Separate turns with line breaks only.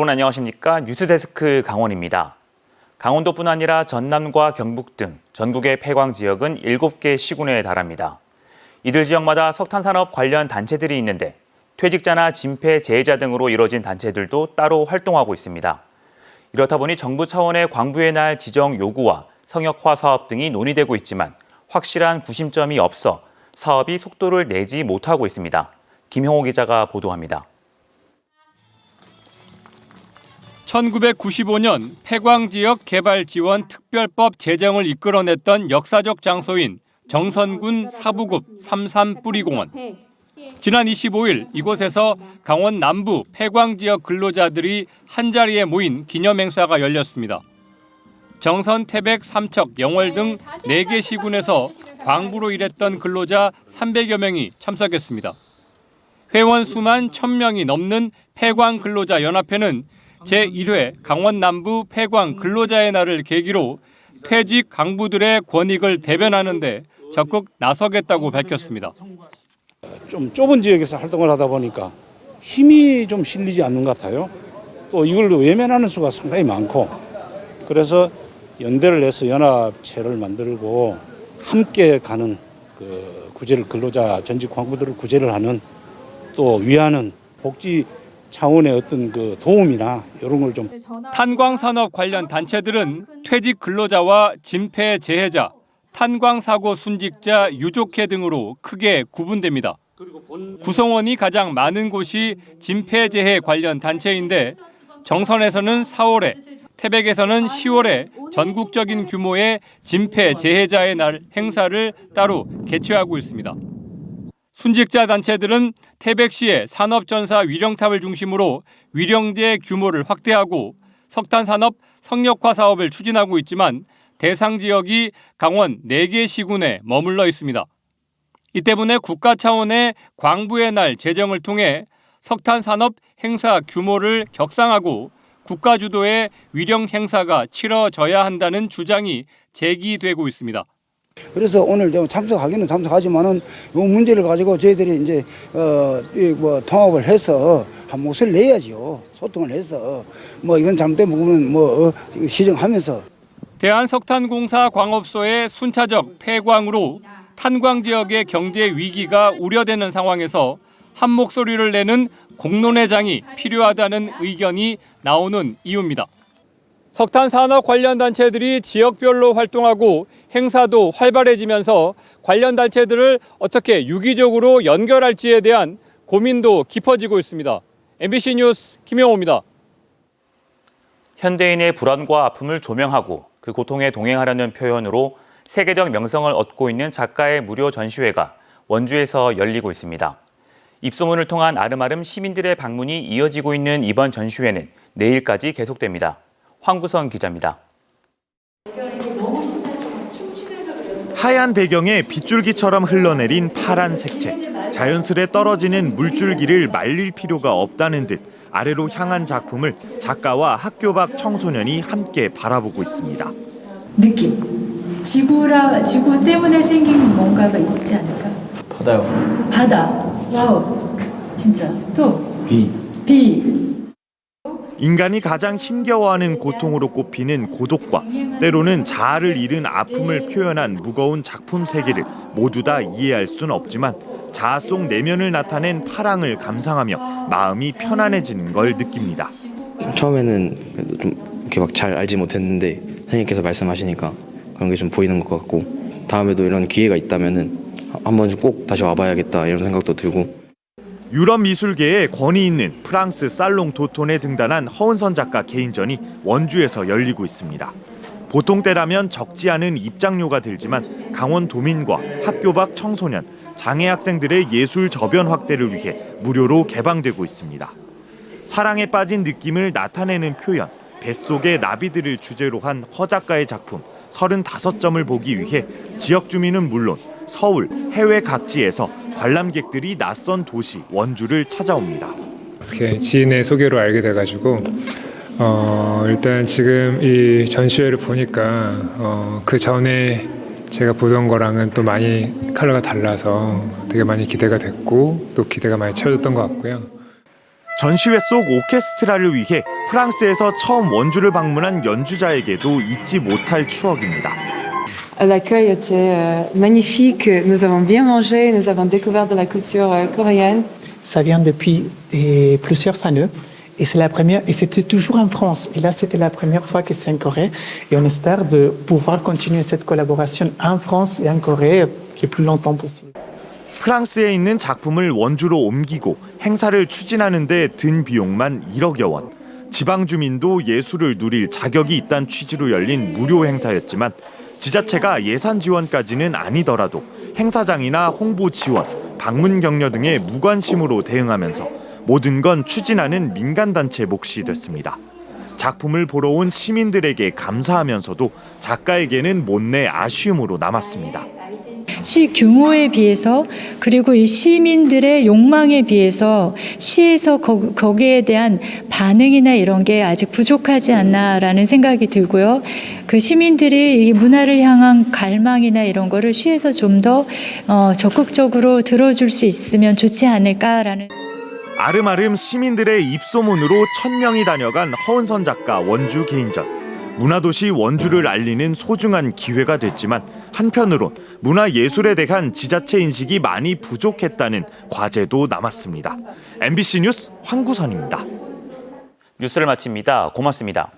여러분 안녕하십니까? 뉴스데스크 강원입니다. 강원도뿐 아니라 전남과 경북 등 전국의 폐광 지역은 7개 시군에 달합니다. 이들 지역마다 석탄산업 관련 단체들이 있는데 퇴직자나 진폐 재해자 등으로 이뤄진 단체들도 따로 활동하고 있습니다. 이렇다 보니 정부 차원의 광부의 날 지정 요구와 성역화 사업 등이 논의되고 있지만 확실한 구심점이 없어 사업이 속도를 내지 못하고 있습니다. 김형호 기자가 보도합니다.
1995년 폐광지역 개발지원 특별법 제정을 이끌어냈던 역사적 장소인 정선군 사부급 삼산뿌리공원. 지난 25일 이곳에서 강원 남부 폐광지역 근로자들이 한자리에 모인 기념행사가 열렸습니다. 정선, 태백, 삼척, 영월 등 4개 시군에서 광부로 일했던 근로자 300여 명이 참석했습니다. 회원 수만 1,000명이 넘는 폐광 근로자 연합회는 제1회 강원 남부 폐광 근로자의 날을 계기로 퇴직 강부들의 권익을 대변하는 데 적극 나서겠다고 밝혔습니다.
좀 좁은 지역에서 활동을 하다 보니까 힘이 좀 실리지 않는 것 같아요. 또 이걸 외면하는 수가 상당히 많고, 그래서 연대를 해서 연합체를 만들고 함께 가는 그 구제를, 근로자 전직 광부들을 구제를 하는, 또 위하는 복지 차원의 어떤 그 도움이나 이런 걸 좀.
탄광산업 관련 단체들은 퇴직 근로자와 진폐 재해자, 탄광사고 순직자, 유족회 등으로 크게 구분됩니다. 구성원이 가장 많은 곳이 진폐재해 관련 단체인데 정선에서는 4월에, 태백에서는 10월에 전국적인 규모의 진폐재해자의 날 행사를 따로 개최하고 있습니다. 순직자 단체들은 태백시의 산업전사 위령탑을 중심으로 위령제 규모를 확대하고 석탄산업 성역화 사업을 추진하고 있지만 대상 지역이 강원 4개 시군에 머물러 있습니다. 이 때문에 국가 차원의 광부의 날 제정을 통해 석탄산업 행사 규모를 격상하고 국가 주도의 위령 행사가 치러져야 한다는 주장이 제기되고 있습니다.
그래서 오늘 좀 참석하기는 참석하지만은 이 문제를 가지고 저희들이 이제 통합을 해서 한 목소리를 내야지요. 소통을 해서 이건 잘못된 부분은 시정하면서.
대한석탄공사 광업소의 순차적 폐광으로 탄광 지역의 경제 위기가 우려되는 상황에서 한 목소리를 내는 공론회장이 필요하다는 의견이 나오는 이유입니다. 석탄 산업 관련 단체들이 지역별로 활동하고 행사도 활발해지면서 관련 단체들을 어떻게 유기적으로 연결할지에 대한 고민도 깊어지고 있습니다. MBC 뉴스 김영호입니다.
현대인의 불안과 아픔을 조명하고 그 고통에 동행하려는 표현으로 세계적 명성을 얻고 있는 작가의 무료 전시회가 원주에서 열리고 있습니다. 입소문을 통한 아름아름 시민들의 방문이 이어지고 있는 이번 전시회는 내일까지 계속됩니다. 황구선 기자입니다.
하얀 배경에 빗줄기처럼 흘러내린 파란 색채. 자연스레 떨어지는 물줄기를 말릴 필요가 없다는 듯 아래로 향한 작품을 작가와 학교 밖 청소년이 함께 바라보고 있습니다.
느낌. 지구 때문에 생긴 뭔가가 있지 않을까?
바다요.
바다. 와우. 진짜. 또 비.
인간이 가장 힘겨워하는 고통으로 꼽히는 고독과 때로는 자아를 잃은 아픔을 표현한 무거운 작품 세계를 모두 다 이해할 수는 없지만 자아 속 내면을 나타낸 파랑을 감상하며 마음이 편안해지는 걸 느낍니다.
처음에는 좀 이렇게 막 잘 알지 못했는데 선생님께서 말씀하시니까 그런 게 좀 보이는 것 같고, 다음에도 이런 기회가 있다면은 한번 꼭 다시 와봐야겠다 이런 생각도 들고.
유럽 미술계에 권위 있는 프랑스 살롱 도톤에 등단한 허은선 작가 개인전이 원주에서 열리고 있습니다. 보통 때라면 적지 않은 입장료가 들지만 강원 도민과 학교 밖 청소년, 장애 학생들의 예술 저변 확대를 위해 무료로 개방되고 있습니다. 사랑에 빠진 느낌을 나타내는 표현, 뱃속의 나비들을 주제로 한 허 작가의 작품 35점을 보기 위해 지역 주민은 물론 서울, 해외 각지에서 관람객들이 낯선 도시 원주를 찾아옵니다.
어떻게 지인의 소개로 알게 돼가지고 일단 지금 이 전시회를 보니까 그 전에 제가 보던 거랑은 또 많이 컬러가 달라서 되게 많이 기대가 됐고 또 기대가 많이 채워졌던 것 같고요.
전시회 속 오케스트라를 위해 프랑스에서 처음 원주를 방문한 연주자에게도 잊지 못할 추억입니다.
L'accueil était magnifique. Nous avons bien mangé, nous avons découvert de la culture coréenne.
Ça vient depuis plusieurs années et c'est la première et c'était toujours en France. Et là, c'était la première fois que c'est en Corée et on espère de pouvoir continuer cette collaboration en France et en Corée le plus longtemps possible.
프랑스에 있는 작품을 원주로 옮기고 행사를 추진하는 데 든 비용만 1억여 원. 지방 주민도 예술을 누릴 자격이 있다는 취지로 열린 무료 행사였지만 지자체가 예산 지원까지는 아니더라도 행사장이나 홍보 지원, 방문 격려 등의 무관심으로 대응하면서 모든 건 추진하는 민간단체 몫이 됐습니다. 작품을 보러 온 시민들에게 감사하면서도 작가에게는 못내 아쉬움으로 남았습니다.
시 규모에 비해서 그리고 이 시민들의 욕망에 비해서 시에서 거기에 대한 반응이나 이런 게 아직 부족하지 않나라는 생각이 들고요. 그 시민들이 이 문화를 향한 갈망이나 이런 거를 시에서 좀 더 적극적으로 들어줄 수 있으면 좋지 않을까라는.
아름아름 시민들의 입소문으로 1000명이 다녀간 허은선 작가 원주 개인전. 문화도시 원주를 알리는 소중한 기회가 됐지만 한편으론 문화예술에 대한 지자체 인식이 많이 부족했다는 과제도 남았습니다. MBC 뉴스 황구선입니다.
뉴스를 마칩니다. 고맙습니다.